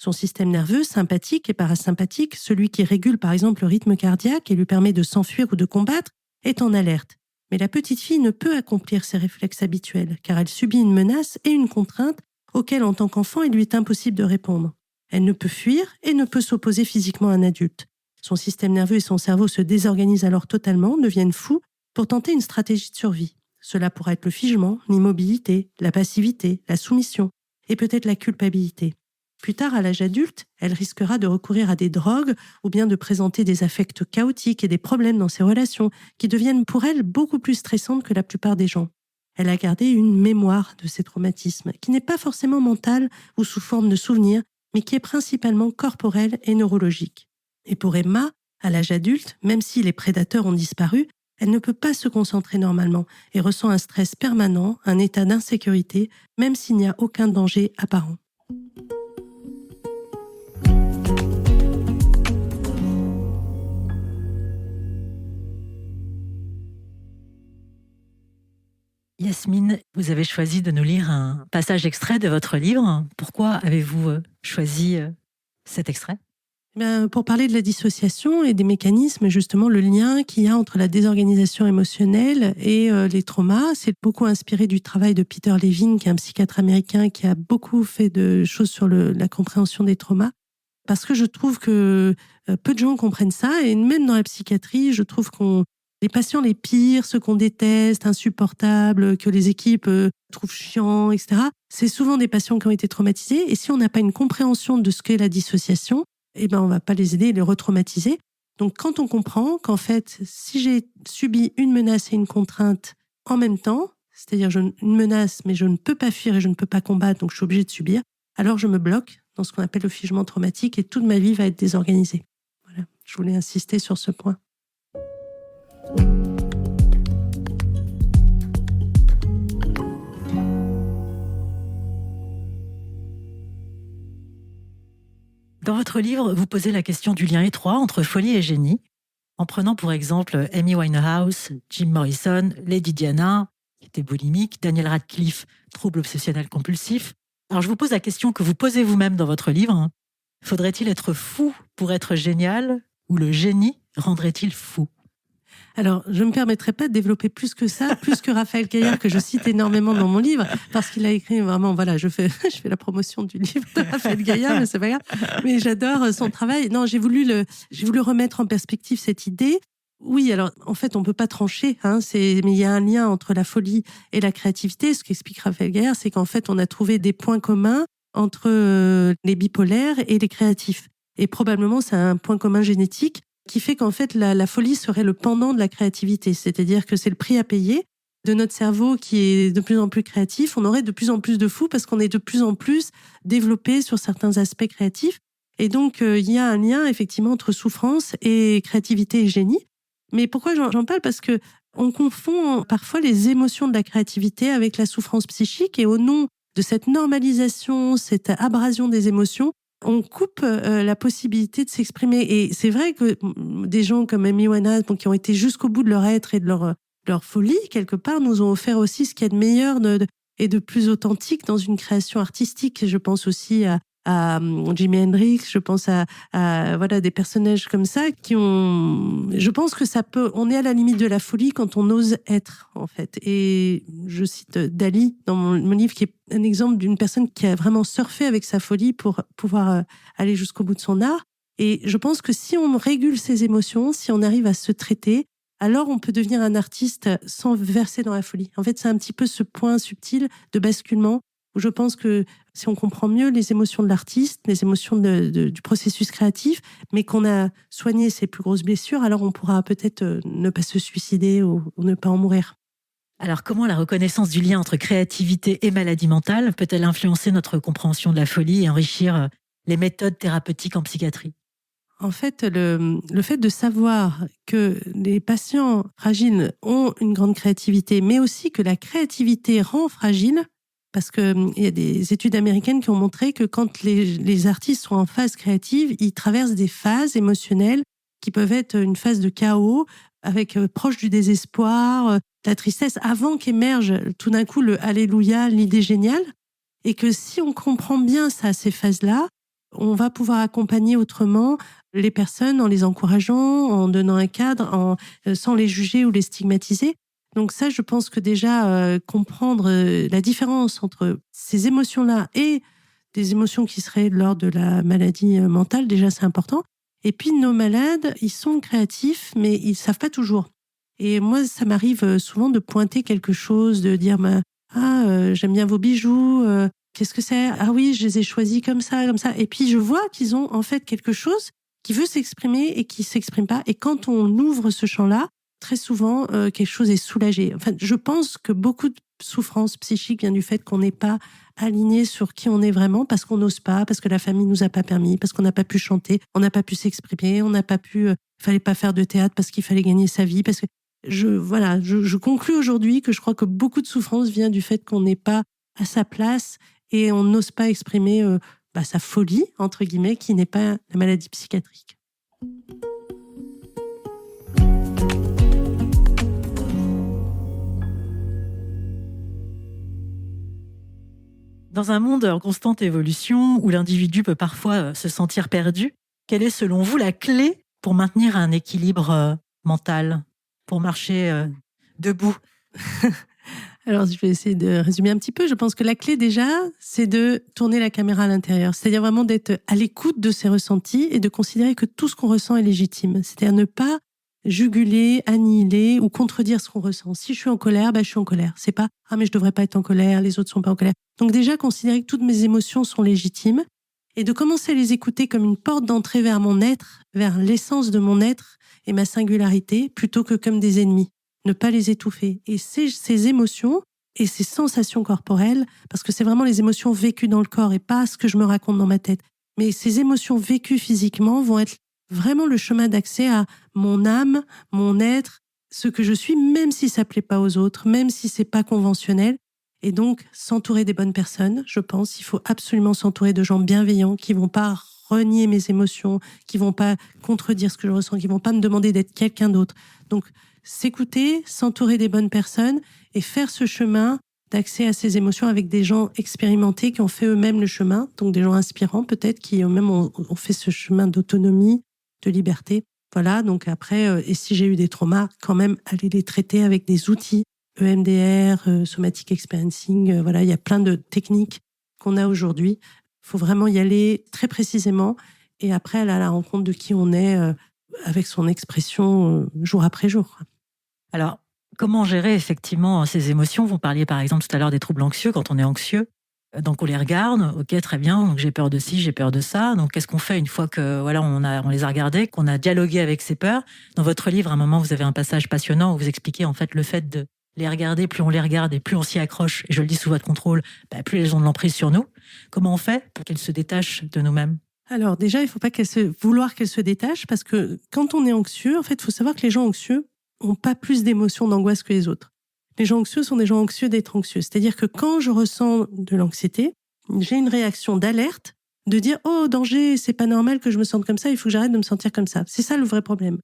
Son système nerveux, sympathique et parasympathique, celui qui régule par exemple le rythme cardiaque et lui permet de s'enfuir ou de combattre, est en alerte. Mais la petite fille ne peut accomplir ses réflexes habituels, car elle subit une menace et une contrainte auxquelles en tant qu'enfant il lui est impossible de répondre. Elle ne peut fuir et ne peut s'opposer physiquement à un adulte. Son système nerveux et son cerveau se désorganisent alors totalement, deviennent fous, pour tenter une stratégie de survie. Cela pourrait être le figement, l'immobilité, la passivité, la soumission, et peut-être la culpabilité. Plus tard, à l'âge adulte, elle risquera de recourir à des drogues ou bien de présenter des affects chaotiques et des problèmes dans ses relations qui deviennent pour elle beaucoup plus stressantes que la plupart des gens. Elle a gardé une mémoire de ces traumatismes qui n'est pas forcément mentale ou sous forme de souvenirs, mais qui est principalement corporelle et neurologique. Et pour Emma, à l'âge adulte, même si les prédateurs ont disparu, elle ne peut pas se concentrer normalement et ressent un stress permanent, un état d'insécurité, même s'il n'y a aucun danger apparent. Yasmine, vous avez choisi de nous lire un passage extrait de votre livre. Pourquoi avez-vous choisi cet extrait ? Pour parler de la dissociation et des mécanismes, justement, le lien qu'il y a entre la désorganisation émotionnelle et les traumas, c'est beaucoup inspiré du travail de Peter Levine, qui est un psychiatre américain qui a beaucoup fait de choses sur la compréhension des traumas. Parce que je trouve que peu de gens comprennent ça, et même dans la psychiatrie, je trouve les patients les pires, ceux qu'on déteste, insupportables, que les équipes trouvent chiants, etc., c'est souvent des patients qui ont été traumatisés. Et si on n'a pas une compréhension de ce qu'est la dissociation, on va pas les aider et les retraumatiser. Donc, quand on comprend qu'en fait, si j'ai subi une menace et une contrainte en même temps, c'est-à-dire une menace, mais je ne peux pas fuir et je ne peux pas combattre, donc je suis obligée de subir, alors je me bloque dans ce qu'on appelle le figement traumatique et toute ma vie va être désorganisée. Voilà, je voulais insister sur ce point. Dans votre livre, vous posez la question du lien étroit entre folie et génie, en prenant pour exemple Amy Winehouse, Jim Morrison, Lady Diana, qui était boulimique, Daniel Radcliffe, trouble obsessionnel compulsif. Alors je vous pose la question que vous posez vous-même dans votre livre. Faudrait-il être fou pour être génial ou le génie rendrait-il fou? Alors, je ne me permettrai pas de développer plus que ça, plus que Raphaël Gaillard, que je cite énormément dans mon livre, parce qu'il a écrit vraiment, voilà, je fais la promotion du livre de Raphaël Gaillard, mais c'est pas grave. Mais j'adore son travail. Non, j'ai voulu remettre en perspective cette idée. Oui, alors, en fait, on peut pas trancher, mais il y a un lien entre la folie et la créativité. Ce qu'explique Raphaël Gaillard, c'est qu'en fait, on a trouvé des points communs entre les bipolaires et les créatifs. Et probablement, c'est un point commun génétique qui fait qu'en fait, la folie serait le pendant de la créativité. C'est-à-dire que c'est le prix à payer de notre cerveau qui est de plus en plus créatif. On aurait de plus en plus de fous parce qu'on est de plus en plus développé sur certains aspects créatifs. Et donc, il y a un lien, effectivement, entre souffrance et créativité et génie. Mais pourquoi j'en parle? Parce que on confond parfois les émotions de la créativité avec la souffrance psychique, et au nom de cette normalisation, cette abrasion des émotions, on coupe la possibilité de s'exprimer. Et c'est vrai que des gens comme Amy Winehouse, qui ont été jusqu'au bout de leur être et de leur folie, quelque part, nous ont offert aussi ce qu'il y a de meilleur et de plus authentique dans une création artistique. Je pense aussi à Jimi Hendrix, je pense à voilà, des personnages comme ça qui ont... Je pense que on est à la limite de la folie quand on ose être, en fait. Et je cite Dali dans mon livre, qui est un exemple d'une personne qui a vraiment surfé avec sa folie pour pouvoir aller jusqu'au bout de son art. Et je pense que si on régule ses émotions, si on arrive à se traiter, alors on peut devenir un artiste sans verser dans la folie. En fait, c'est un petit peu ce point subtil de basculement où je pense que si on comprend mieux les émotions de l'artiste, les émotions du processus créatif, mais qu'on a soigné ses plus grosses blessures, alors on pourra peut-être ne pas se suicider ou ne pas en mourir. Alors, comment la reconnaissance du lien entre créativité et maladie mentale peut-elle influencer notre compréhension de la folie et enrichir les méthodes thérapeutiques en psychiatrie? En fait, le fait de savoir que les patients fragiles ont une grande créativité, mais aussi que la créativité rend fragile, parce qu'il y a des études américaines qui ont montré que quand les artistes sont en phase créative, ils traversent des phases émotionnelles qui peuvent être une phase de chaos, avec proche du désespoir, de la tristesse, avant qu'émerge tout d'un coup le alléluia, l'idée géniale. Et que si on comprend bien ça, ces phases-là, on va pouvoir accompagner autrement les personnes en les encourageant, en donnant un cadre, sans les juger ou les stigmatiser. Donc ça, je pense que déjà, comprendre la différence entre ces émotions-là et des émotions qui seraient lors de la maladie mentale, déjà c'est important. Et puis nos malades, ils sont créatifs, mais ils savent pas toujours. Et moi, ça m'arrive souvent de pointer quelque chose, de dire j'aime bien vos bijoux, qu'est-ce que c'est? Ah oui, je les ai choisis comme ça, comme ça. Et puis je vois qu'ils ont en fait quelque chose qui veut s'exprimer et qui s'exprime pas. Et quand on ouvre ce champ-là, très souvent, quelque chose est soulagé. Enfin, je pense que beaucoup de souffrance psychique vient du fait qu'on n'est pas aligné sur qui on est vraiment, parce qu'on n'ose pas, parce que la famille nous a pas permis, parce qu'on n'a pas pu chanter, on n'a pas pu s'exprimer, on n'a pas pu, fallait pas faire de théâtre parce qu'il fallait gagner sa vie, parce que je conclus aujourd'hui que je crois que beaucoup de souffrance vient du fait qu'on n'est pas à sa place et on n'ose pas exprimer sa folie, entre guillemets, qui n'est pas la maladie psychiatrique. Dans un monde en constante évolution, où l'individu peut parfois se sentir perdu, quelle est selon vous la clé pour maintenir un équilibre mental, pour marcher debout? Alors, je vais essayer de résumer un petit peu. Je pense que la clé déjà, c'est de tourner la caméra à l'intérieur. C'est-à-dire vraiment d'être à l'écoute de ses ressentis et de considérer que tout ce qu'on ressent est légitime. C'est-à-dire ne pas juguler, annihiler ou contredire ce qu'on ressent. Si je suis en colère, je suis en colère. C'est pas « Ah, mais je devrais pas être en colère, les autres sont pas en colère ». Donc déjà, considérer que toutes mes émotions sont légitimes et de commencer à les écouter comme une porte d'entrée vers mon être, vers l'essence de mon être et ma singularité, plutôt que comme des ennemis. Ne pas les étouffer. Et ces émotions et ces sensations corporelles, parce que c'est vraiment les émotions vécues dans le corps et pas ce que je me raconte dans ma tête, mais ces émotions vécues physiquement vont être vraiment le chemin d'accès à mon âme, mon être, ce que je suis, même si ça plaît pas aux autres, même si c'est pas conventionnel. Et donc, s'entourer des bonnes personnes, je pense, il faut absolument s'entourer de gens bienveillants qui vont pas renier mes émotions, qui vont pas contredire ce que je ressens, qui vont pas me demander d'être quelqu'un d'autre. Donc, s'écouter, s'entourer des bonnes personnes et faire ce chemin d'accès à ces émotions avec des gens expérimentés qui ont fait eux-mêmes le chemin, donc des gens inspirants peut-être, qui eux-mêmes ont fait ce chemin d'autonomie, de liberté. Voilà, donc après, et si j'ai eu des traumas, quand même aller les traiter avec des outils, EMDR, Somatic Experiencing, voilà, il y a plein de techniques qu'on a aujourd'hui. Il faut vraiment y aller très précisément et après aller à la rencontre de qui on est avec son expression jour après jour. Alors, comment gérer effectivement ces émotions? Vous parliez par exemple tout à l'heure des troubles anxieux. Quand on est anxieux, donc on les regarde, ok, très bien, donc j'ai peur de ci, j'ai peur de ça. Donc qu'est-ce qu'on fait une fois que voilà, on les a regardés, qu'on a dialogué avec ces peurs? Dans votre livre, à un moment, vous avez un passage passionnant où vous expliquez en fait le fait de les regarder, plus on les regarde et plus on s'y accroche, et je le dis sous votre contrôle, plus elles ont de l'emprise sur nous. Comment on fait pour qu'elles se détachent de nous-mêmes? Alors déjà, il ne faut pas vouloir qu'elles se détachent parce que quand on est anxieux, en fait, il faut savoir que les gens anxieux n'ont pas plus d'émotions, d'angoisse que les autres. Les gens anxieux sont des gens anxieux d'être anxieux. C'est-à-dire que quand je ressens de l'anxiété, j'ai une réaction d'alerte, de dire « Oh, danger, c'est pas normal que je me sente comme ça, il faut que j'arrête de me sentir comme ça ». C'est ça le vrai problème.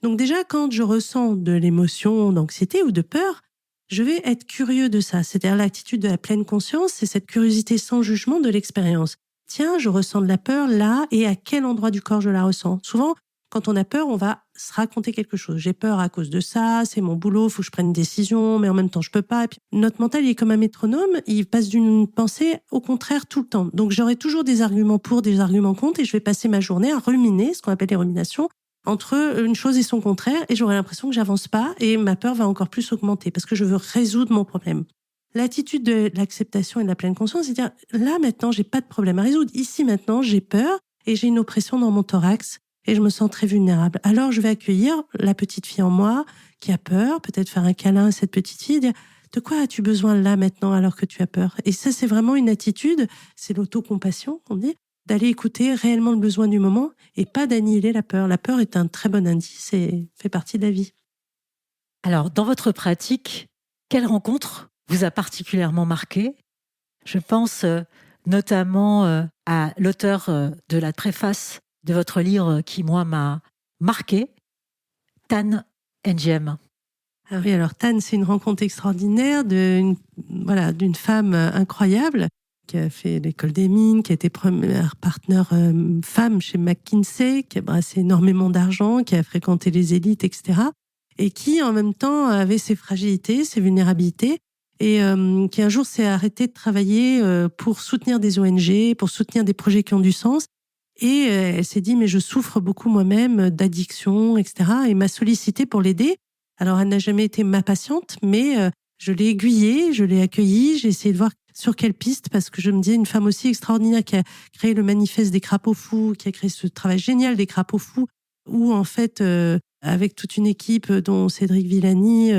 Donc déjà, quand je ressens de l'émotion d'anxiété ou de peur, je vais être curieux de ça. C'est-à-dire l'attitude de la pleine conscience, c'est cette curiosité sans jugement de l'expérience. Tiens, je ressens de la peur là, et à quel endroit du corps je la ressens? Souvent, quand on a peur, on va se raconter quelque chose. J'ai peur à cause de ça, c'est mon boulot, faut que je prenne une décision, mais en même temps, je peux pas. Et puis, notre mental, il est comme un métronome, il passe d'une pensée au contraire tout le temps. Donc, j'aurai toujours des arguments pour, des arguments contre, et je vais passer ma journée à ruminer, ce qu'on appelle les ruminations, entre une chose et son contraire, et j'aurai l'impression que j'avance pas, et ma peur va encore plus augmenter, parce que je veux résoudre mon problème. L'attitude de l'acceptation et de la pleine conscience, c'est dire, là, maintenant, j'ai pas de problème à résoudre. Ici, maintenant, j'ai peur, et j'ai une oppression dans mon thorax, et je me sens très vulnérable. Alors, je vais accueillir la petite fille en moi qui a peur, peut-être faire un câlin à cette petite fille, dire « De quoi as-tu besoin là, maintenant, alors que tu as peur ?» Et ça, c'est vraiment une attitude, c'est l'autocompassion, on dit, d'aller écouter réellement le besoin du moment et pas d'annihiler la peur. La peur est un très bon indice et fait partie de la vie. Alors, dans votre pratique, quelle rencontre vous a particulièrement marqué? Je pense notamment à l'auteur de la préface de votre livre qui, moi, m'a marqué, Tan Ngiem. Ah oui, alors Tan, c'est une rencontre extraordinaire d'une femme incroyable qui a fait l'école des mines, qui a été première partenaire femme chez McKinsey, qui a brassé énormément d'argent, qui a fréquenté les élites, etc. Et qui, en même temps, avait ses fragilités, ses vulnérabilités, et qui un jour s'est arrêtée de travailler pour soutenir des ONG, pour soutenir des projets qui ont du sens. Et elle s'est dit, mais je souffre beaucoup moi-même d'addiction, etc. Et m'a sollicité pour l'aider. Alors, elle n'a jamais été ma patiente, mais je l'ai aiguillée, je l'ai accueillie, j'ai essayé de voir sur quelle piste, parce que je me disais, une femme aussi extraordinaire qui a créé le manifeste des crapauds fous, qui a créé ce travail génial des crapauds fous, où en fait, avec toute une équipe dont Cédric Villani,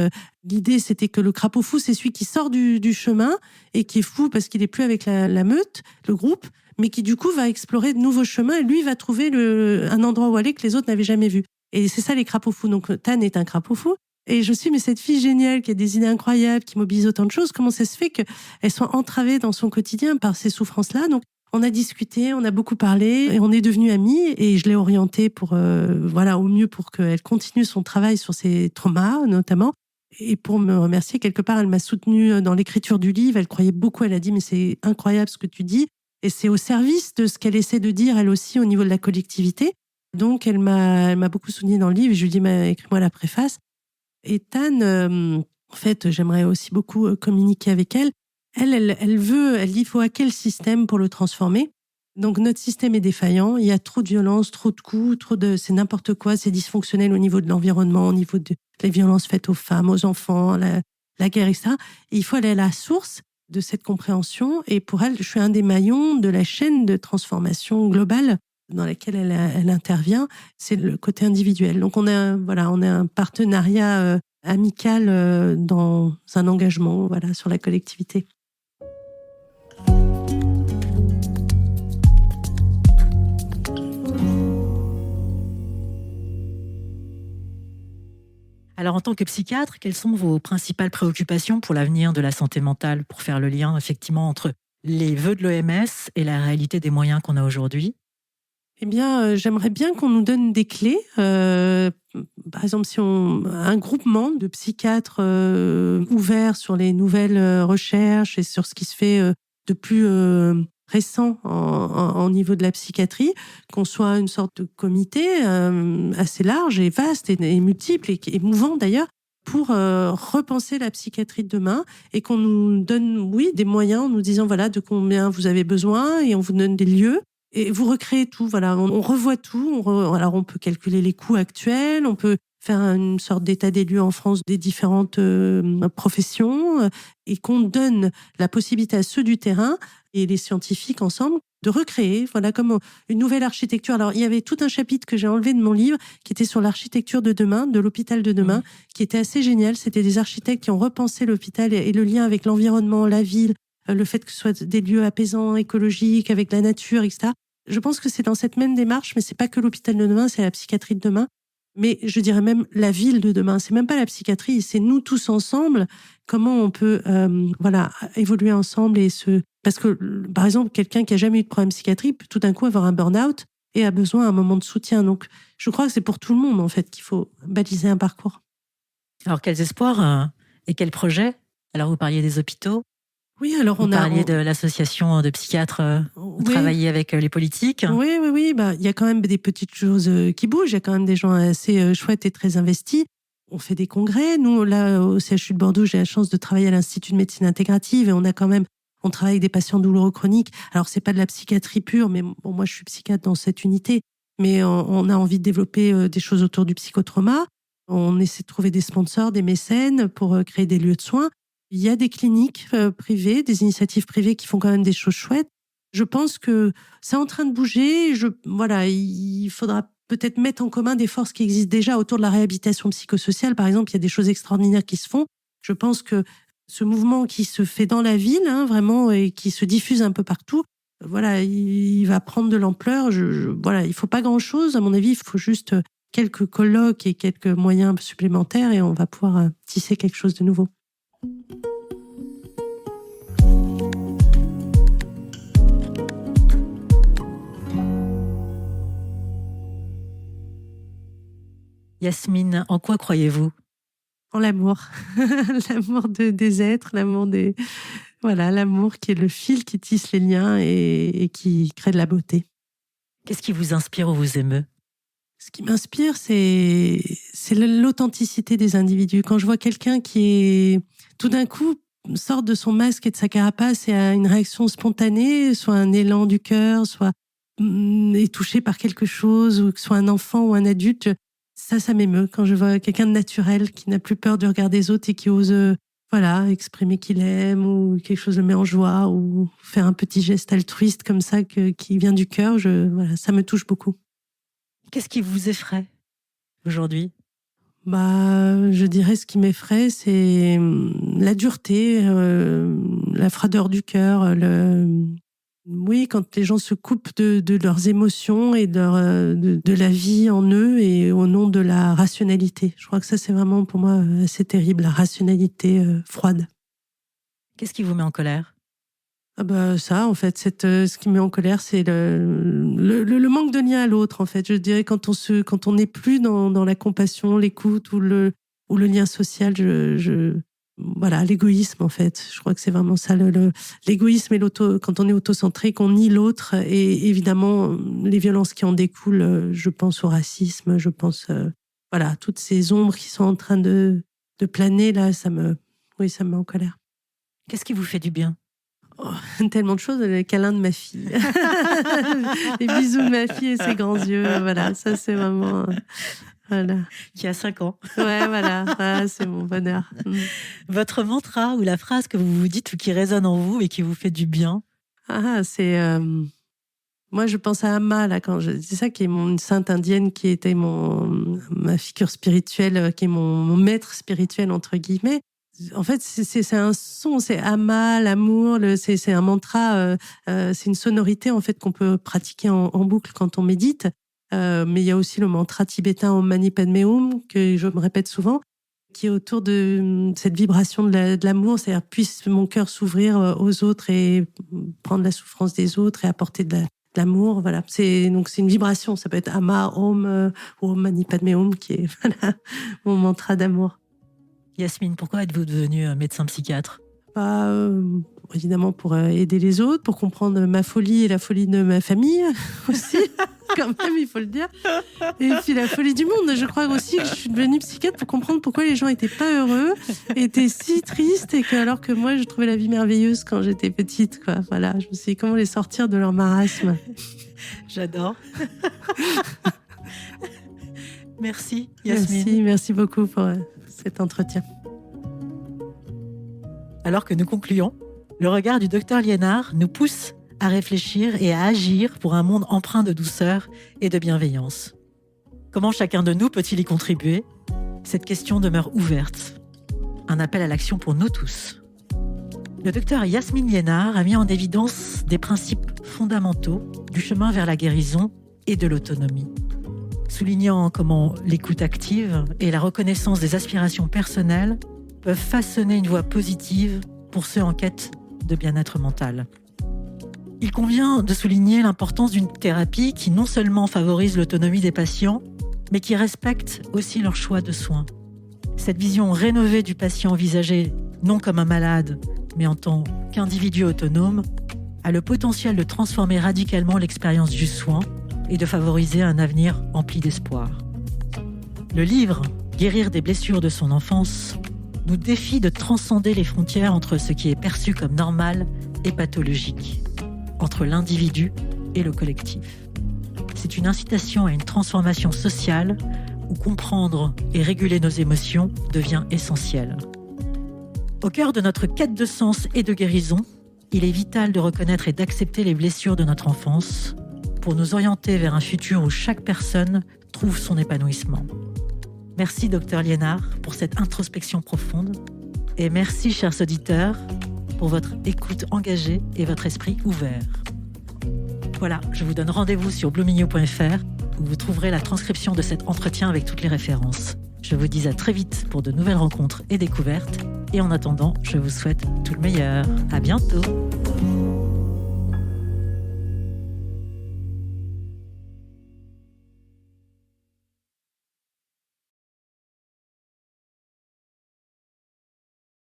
l'idée c'était que le crapaud fou, c'est celui qui sort du chemin et qui est fou parce qu'il est plus avec la meute, le groupe, mais qui du coup va explorer de nouveaux chemins et lui va trouver un endroit où aller que les autres n'avaient jamais vu. Et c'est ça les crapauds fous. Donc Tan est un crapaud fou. Et je suis, mais cette fille géniale qui a des idées incroyables, qui mobilise autant de choses, comment ça se fait qu'elle soit entravée dans son quotidien par ces souffrances-là? Donc on a discuté, on a beaucoup parlé et on est devenus amis et je l'ai orientée pour, au mieux pour qu'elle continue son travail sur ses traumas, notamment. Et pour me remercier, quelque part, elle m'a soutenue dans l'écriture du livre. Elle croyait beaucoup, elle a dit, mais c'est incroyable ce que tu dis. Et c'est au service de ce qu'elle essaie de dire, elle aussi, au niveau de la collectivité. Donc, elle m'a beaucoup soutenue dans le livre. Je lui ai dit, écris-moi la préface. Et Tan, en fait, j'aimerais aussi beaucoup communiquer avec elle. Elle dit, il faut hacker le système pour le transformer. Donc, notre système est défaillant. Il y a trop de violence, trop de coups, c'est n'importe quoi. C'est dysfonctionnel au niveau de l'environnement, au niveau des violences faites aux femmes, aux enfants, la guerre, etc. Et il faut aller à la source de cette compréhension. Et pour elle, je suis un des maillons de la chaîne de transformation globale dans laquelle elle intervient. C'est le côté individuel. Donc, on a un partenariat amical dans un engagement, sur la collectivité. Alors, en tant que psychiatre, quelles sont vos principales préoccupations pour l'avenir de la santé mentale, pour faire le lien effectivement entre les vœux de l'OMS et la réalité des moyens qu'on a aujourd'hui? Eh bien, j'aimerais bien qu'on nous donne des clés. Par exemple, si un groupement de psychiatres ouverts sur les nouvelles recherches et sur ce qui se fait de plus récent en niveau de la psychiatrie, qu'on soit une sorte de comité assez large et vaste et multiple et mouvant d'ailleurs, pour repenser la psychiatrie de demain et qu'on nous donne, oui, des moyens en nous disant voilà de combien vous avez besoin et on vous donne des lieux. Et vous recréez tout, voilà, on revoit tout. Alors on peut calculer les coûts actuels, on peut faire une sorte d'état des lieux en France des différentes professions et qu'on donne la possibilité à ceux du terrain et les scientifiques ensemble de recréer, voilà, comme une nouvelle architecture. Alors il y avait tout un chapitre que j'ai enlevé de mon livre qui était sur l'architecture de demain, de l'hôpital de demain, qui était assez génial. C'était des architectes qui ont repensé l'hôpital et le lien avec l'environnement, la ville, le fait que ce soit des lieux apaisants, écologiques, avec la nature, etc. Je pense que c'est dans cette même démarche, mais c'est pas que l'hôpital de demain, c'est la psychiatrie de demain. Mais je dirais même la ville de demain. C'est même pas la psychiatrie, c'est nous tous ensemble. Comment on peut, voilà, évoluer ensemble parce que, par exemple, quelqu'un qui a jamais eu de problème psychiatrique peut tout d'un coup avoir un burn-out et a besoin d'un moment de soutien. Donc, je crois que c'est pour tout le monde, en fait, qu'il faut baliser un parcours. Alors, quels espoirs et quels projets? Alors, vous parliez des hôpitaux. Oui, alors vous parliez de l'association de psychiatres, vous travaillez avec les politiques. Oui. Bah, il y a quand même des petites choses qui bougent. Il y a quand même des gens assez chouettes et très investis. On fait des congrès. Nous, là, au CHU de Bordeaux, j'ai la chance de travailler à l'Institut de médecine intégrative et on travaille avec des patients douloureux chroniques. Alors, c'est pas de la psychiatrie pure, mais bon, moi, je suis psychiatre dans cette unité. Mais on a envie de développer des choses autour du psychotrauma. On essaie de trouver des sponsors, des mécènes pour créer des lieux de soins. Il y a des cliniques privées, des initiatives privées qui font quand même des choses chouettes. Je pense que c'est en train de bouger. Voilà, il faudra peut-être mettre en commun des forces qui existent déjà autour de la réhabilitation psychosociale. Par exemple, il y a des choses extraordinaires qui se font. Je pense que ce mouvement qui se fait dans la ville, vraiment, et qui se diffuse un peu partout, voilà, il va prendre de l'ampleur. Voilà, il faut pas grand-chose. À mon avis, il faut juste quelques colloques et quelques moyens supplémentaires et on va pouvoir tisser quelque chose de nouveau. Yasmine, en quoi croyez-vous? En l'amour. L'amour des êtres, l'amour qui est le fil qui tisse les liens et qui crée de la beauté. Qu'est-ce qui vous inspire ou vous émeut? Ce qui m'inspire, c'est l'authenticité des individus. Quand je vois quelqu'un qui est tout d'un coup sort de son masque et de sa carapace et a une réaction spontanée, soit un élan du cœur, soit est touché par quelque chose, ou que ce soit un enfant ou un adulte, ça m'émeut. Quand je vois quelqu'un de naturel qui n'a plus peur du regard des autres et qui ose exprimer qu'il aime ou quelque chose le met en joie ou faire un petit geste altruiste comme ça qui vient du cœur, ça me touche beaucoup. Qu'est-ce qui vous effraie aujourd'hui? Je dirais ce qui m'effraie, c'est la dureté, la froideur du cœur, oui, quand les gens se coupent de leurs émotions et de la vie en eux et au nom de la rationalité. Je crois que ça, c'est vraiment pour moi assez terrible, la rationalité froide. Qu'est-ce qui vous met en colère? Ça, en fait, ce qui me met en colère, c'est le manque de lien à l'autre, en fait. Je dirais quand on n'est plus dans la compassion, l'écoute ou le lien social, voilà, l'égoïsme, en fait. Je crois que c'est vraiment ça, l'égoïsme et quand on est autocentré, qu'on nie l'autre et évidemment les violences qui en découlent. Je pense au racisme, je pense, toutes ces ombres qui sont en train de planer là, ça me met en colère. Qu'est-ce qui vous fait du bien? Tellement de choses, les câlins de ma fille, les bisous de ma fille et ses grands yeux, voilà, ça c'est vraiment, voilà. Qui a 5 ans. Ouais, voilà, c'est mon bonheur. Votre mantra ou la phrase que vous vous dites ou qui résonne en vous et qui vous fait du bien? C'est, moi je pense à Amma, là, c'est ça qui est une sainte indienne qui était ma figure spirituelle, qui est mon maître spirituel, entre guillemets. En fait, c'est un son, c'est Amma, l'amour, c'est un mantra, c'est une sonorité en fait qu'on peut pratiquer en boucle quand on médite. Mais il y a aussi le mantra tibétain Om Mani Padme Hum que je me répète souvent, qui est autour de cette vibration de l'amour, c'est-à-dire puisse mon cœur s'ouvrir aux autres et prendre la souffrance des autres et apporter de l'amour, voilà. C'est une vibration. Ça peut être Ama, Om, ou Om Mani Padme Hum, qui est voilà, mon mantra d'amour. Yasmine, pourquoi êtes-vous devenue médecin psychiatre ? Évidemment pour aider les autres, pour comprendre ma folie et la folie de ma famille aussi, quand même, il faut le dire. Et puis la folie du monde. Je crois aussi que je suis devenue psychiatre pour comprendre pourquoi les gens étaient pas heureux, étaient si tristes, et que alors que moi, je trouvais la vie merveilleuse quand j'étais petite, quoi. Voilà, je me suis dit comment les sortir de leur marasme. J'adore. Merci Yasmine. Merci beaucoup pour cet entretien. Alors que nous concluons, le regard du docteur Liénard nous pousse à réfléchir et à agir pour un monde empreint de douceur et de bienveillance. Comment chacun de nous peut-il y contribuer ? Cette question demeure ouverte. Un appel à l'action pour nous tous. Le docteur Yasmine Liénard a mis en évidence des principes fondamentaux du chemin vers la guérison et de l'autonomie, soulignant comment l'écoute active et la reconnaissance des aspirations personnelles peuvent façonner une voie positive pour ceux en quête de bien-être mental. Il convient de souligner l'importance d'une thérapie qui non seulement favorise l'autonomie des patients, mais qui respecte aussi leur choix de soins. Cette vision rénovée du patient envisagé non comme un malade, mais en tant qu'individu autonome, a le potentiel de transformer radicalement l'expérience du soin et de favoriser un avenir empli d'espoir. Le livre « Guérir des blessures de son enfance » nous défie de transcender les frontières entre ce qui est perçu comme normal et pathologique, entre l'individu et le collectif. C'est une incitation à une transformation sociale où comprendre et réguler nos émotions devient essentiel. Au cœur de notre quête de sens et de guérison, il est vital de reconnaître et d'accepter les blessures de notre enfance pour nous orienter vers un futur où chaque personne trouve son épanouissement. Merci Dr Liénard pour cette introspection profonde et merci chers auditeurs pour votre écoute engagée et votre esprit ouvert. Voilà, je vous donne rendez-vous sur bloomingyoU.fr où vous trouverez la transcription de cet entretien avec toutes les références. Je vous dis à très vite pour de nouvelles rencontres et découvertes et en attendant, je vous souhaite tout le meilleur. À bientôt.